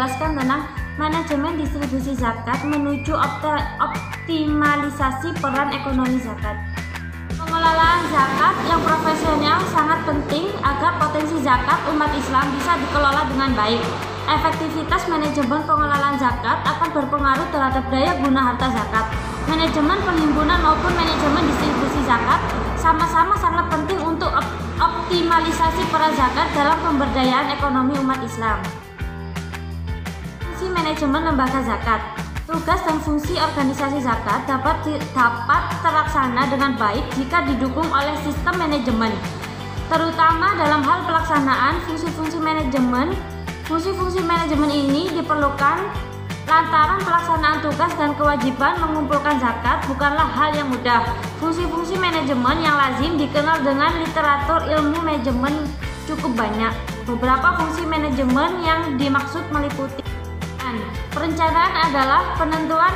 menjelaskan tentang manajemen distribusi zakat menuju optimalisasi peran ekonomi zakat. Pengelolaan zakat yang profesional sangat penting agar potensi zakat umat Islam bisa dikelola dengan baik. Efektivitas manajemen pengelolaan zakat akan berpengaruh terhadap daya guna harta zakat. Manajemen penghimpunan maupun manajemen distribusi zakat sama-sama sangat penting untuk optimalisasi peran zakat dalam pemberdayaan ekonomi umat Islam. Fungsi manajemen lembaga zakat. Tugas dan fungsi organisasi zakat dapat terlaksana dengan baik jika didukung oleh sistem manajemen, terutama dalam hal pelaksanaan fungsi-fungsi manajemen. Fungsi-fungsi manajemen ini diperlukan lantaran pelaksanaan tugas dan kewajiban mengumpulkan zakat bukanlah hal yang mudah. Fungsi-fungsi manajemen yang lazim dikenal dengan literatur ilmu manajemen cukup banyak. Beberapa fungsi manajemen yang dimaksud meliputi: perencanaan adalah penentuan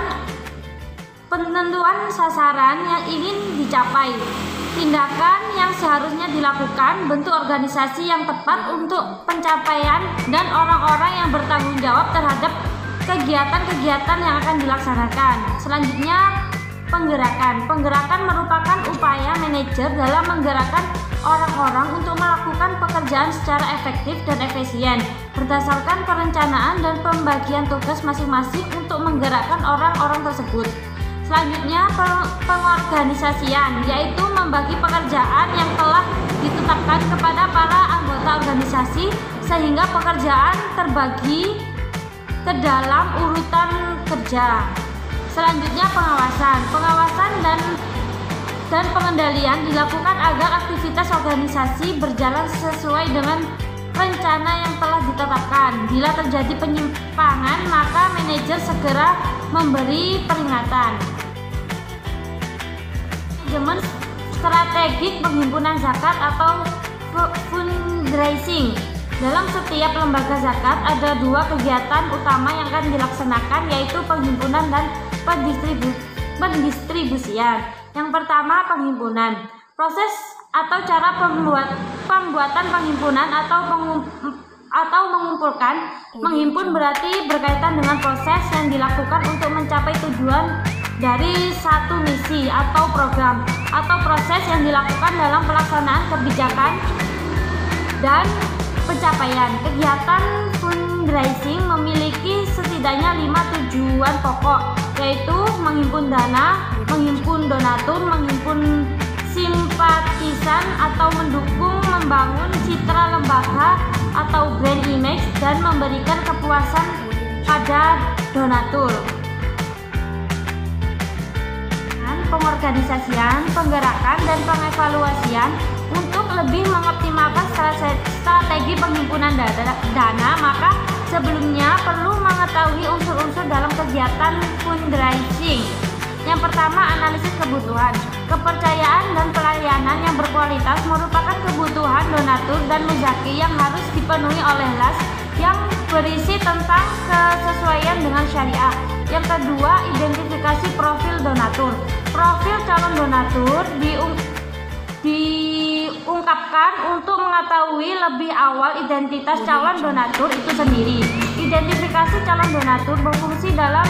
sasaran yang ingin dicapai, tindakan yang seharusnya dilakukan, bentuk organisasi yang tepat untuk pencapaian, dan orang-orang yang bertanggung jawab terhadap kegiatan-kegiatan yang akan dilaksanakan. Selanjutnya, penggerakan. Penggerakan merupakan upaya manajer dalam menggerakkan orang-orang untuk melakukan pekerjaan secara efektif dan efisien berdasarkan perencanaan dan pembagian tugas masing-masing untuk menggerakkan orang-orang tersebut. Selanjutnya, pengorganisasian, yaitu membagi pekerjaan yang telah ditetapkan kepada para anggota organisasi sehingga pekerjaan terbagi ke dalam urutan kerja. Selanjutnya, pengawasan dan pengendalian dilakukan agar aktivitas organisasi berjalan sesuai dengan rencana yang telah ditetapkan. Bila terjadi penyimpangan, maka manajer segera memberi peringatan. Manajemen strategik penghimpunan zakat atau fundraising. Dalam setiap lembaga zakat ada dua kegiatan utama yang akan dilaksanakan, yaitu penghimpunan dan pendistribusian. Yang pertama, penghimpunan. Proses atau cara pembuatan penghimpunan atau mengumpulkan. Menghimpun berarti berkaitan dengan proses yang dilakukan untuk mencapai tujuan dari satu misi atau program, atau proses yang dilakukan dalam pelaksanaan kebijakan dan pencapaian. Kegiatan fundraising memiliki setidaknya 5 tujuan pokok, yaitu menghimpun dana, menghimpun donatur, menghimpun simpatisan atau mendukung membangun citra lembaga atau brand image, dan memberikan kepuasan pada donatur. Pengorganisasian, penggerakan, dan pengevaluasian. Untuk lebih mengoptimalkan strategi penghimpunan dana, maka sebelumnya perlu mengetahui unsur-unsur dalam kegiatan fundraising. Yang pertama, analisis kebutuhan. Kepercayaan dan pelayanan yang berkualitas merupakan kebutuhan donatur dan muzaki yang harus dipenuhi oleh LAS yang berisi tentang kesesuaian dengan syariah. Yang kedua, identifikasi profil donatur. Profil calon donatur diungkapkan untuk mengetahui lebih awal identitas calon donatur itu sendiri. Identifikasi calon donatur berfungsi dalam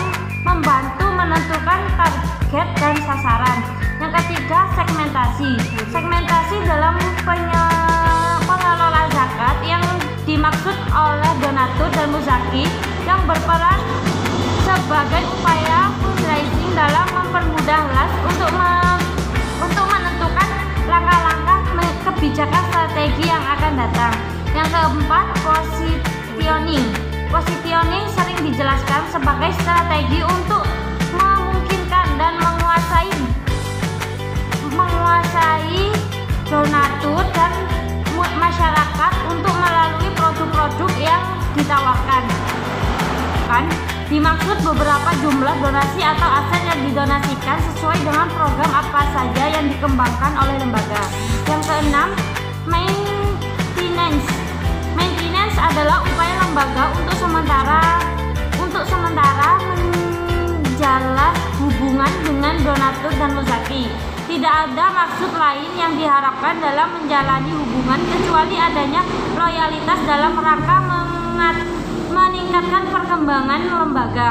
membantu menentukan target dan sasaran. Yang ketiga, segmentasi. Segmentasi dalam pengelola zakat yang dimaksud oleh donatur dan muzaki yang berperan sebagai upaya fundraising dalam mempermudah LAS untuk menentukan langkah-langkah kebijakan strategi yang akan datang. Yang keempat, positioning. Positioning sering dijelaskan sebagai strategi untuk memungkinkan dan menguasai donatur dan masyarakat untuk melalui produk-produk yang ditawarkan. Dimaksud beberapa jumlah donasi atau aset yang didonasikan sesuai dengan program apa saja yang dikembangkan oleh lembaga. Yang keenam, maintenance. Maintenance adalah upaya lembaga untuk sementara menjalan hubungan dengan donatur dan muzaki. Tidak ada maksud lain yang diharapkan dalam menjalani hubungan kecuali adanya loyalitas dalam rangka meningkatkan perkembangan pengembangan lembaga.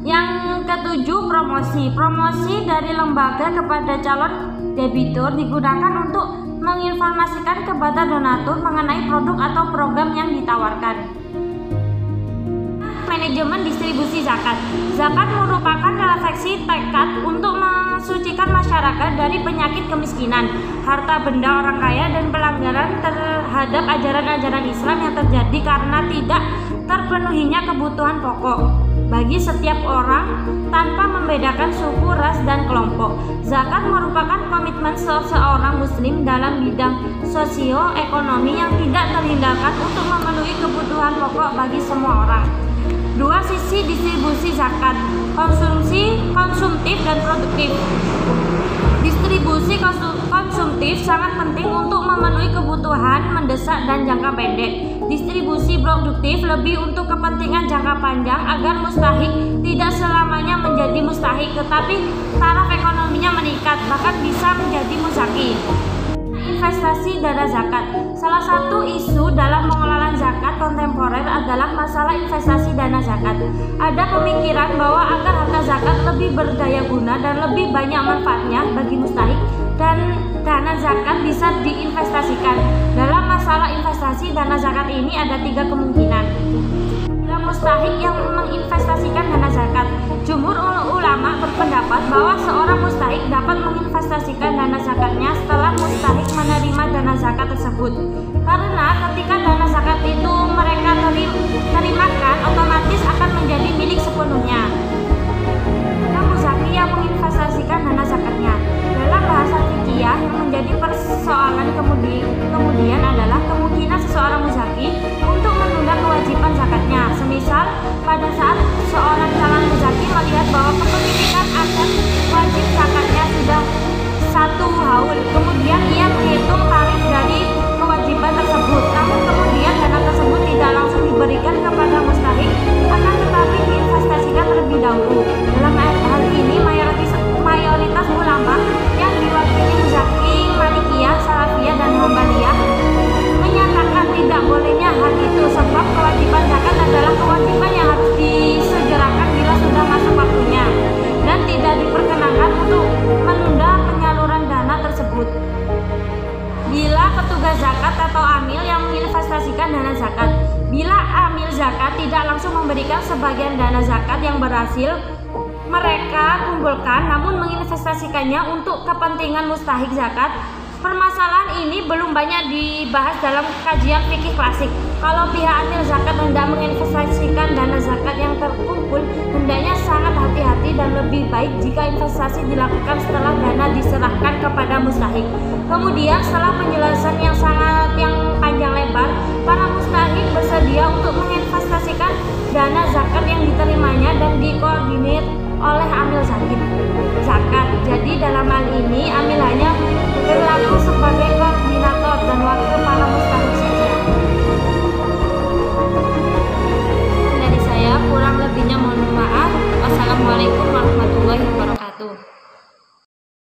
Yang ketujuh, promosi. Promosi dari lembaga kepada calon debitur digunakan untuk menginformasikan kepada donatur mengenai produk atau program yang ditawarkan. Manajemen distribusi zakat. Zakat merupakan refleksi tekad untuk mensucikan masyarakat dari penyakit kemiskinan, harta benda orang kaya, dan pelanggaran terhadap ajaran-ajaran Islam yang terjadi karena tidak terpenuhinya kebutuhan pokok bagi setiap orang tanpa membedakan suku, ras, dan kelompok. Zakat merupakan komitmen seseorang muslim dalam bidang sosio-ekonomi yang tidak terhindarkan untuk memenuhi kebutuhan pokok bagi semua orang. Dua sisi distribusi zakat, konsumtif dan produktif. Distribusi konsumtif sangat penting untuk memenuhi kebutuhan mendesak dan jangka pendek. Distribusi produktif lebih untuk kepentingan jangka panjang agar mustahik tidak selamanya menjadi mustahik, tetapi taraf ekonominya meningkat, bahkan bisa menjadi muzaki. Investasi dana zakat. Salah satu isu dalam pengelolaan zakat kontemporer adalah masalah investasi dana zakat. Ada pemikiran bahwa agar harta zakat lebih berdaya guna dan lebih banyak manfaatnya bagi mustahik, dan dana zakat bisa diinvestasikan. Dalam masalah investasi dana zakat ini ada 3 kemungkinan. Mustahik yang menginvestasikan dana zakat. Jumhur ulama berpendapat bahwa seorang mustahik dapat menginvestasikan dana zakatnya setelah mustahik menerima dana zakat tersebut. Karena ketika dana zakat itu mereka terimakan, otomatis akan menjadi milik sepenuhnya. Muzaki yang menginvestasikan dana zakatnya. Dalam bahasa fikih yang menjadi persoalan kemudian adalah kemungkinan seseorang muzaki untuk menunda kewajiban zakatnya. Semisal pada saat seorang calon muzaki melihat bahwa kepemilikan aset wajib zakatnya sudah 1 haul, kemudian ia menghitung tarif dari kewajiban tersebut, namun kemudian dana tersebut tidak langsung diberikan kepada mustahik, akan tetapi diinvestasikan terlebih dahulu. Dalam hal ini mayoritas ulama yang diwakili muzaki Malikiyah, Salafiyah, dan Hambaliyah menyatakan tidak bolehnya hal itu, sebab kewajiban zakat adalah kewajiban yang harus disegerakan bila sudah masuk waktunya, dan tidak diperkenankan untuk menunda penyaluran dana tersebut. Bila petugas zakat atau amil yang menginvestasikan dana zakat. Bila amil zakat tidak langsung memberikan sebagian dana zakat yang berhasil mereka kumpulkan, namun menginvestasikannya untuk kepentingan mustahik zakat. Permasalahan ini belum banyak dibahas dalam kajian fikih klasik. Kalau pihak amil zakat hendak menginvestasikan dana zakat yang terkumpul, hendaknya sangat hati-hati dan lebih baik jika investasi dilakukan setelah dana diserahkan kepada mustahik. Kemudian setelah penjelasan yang sangat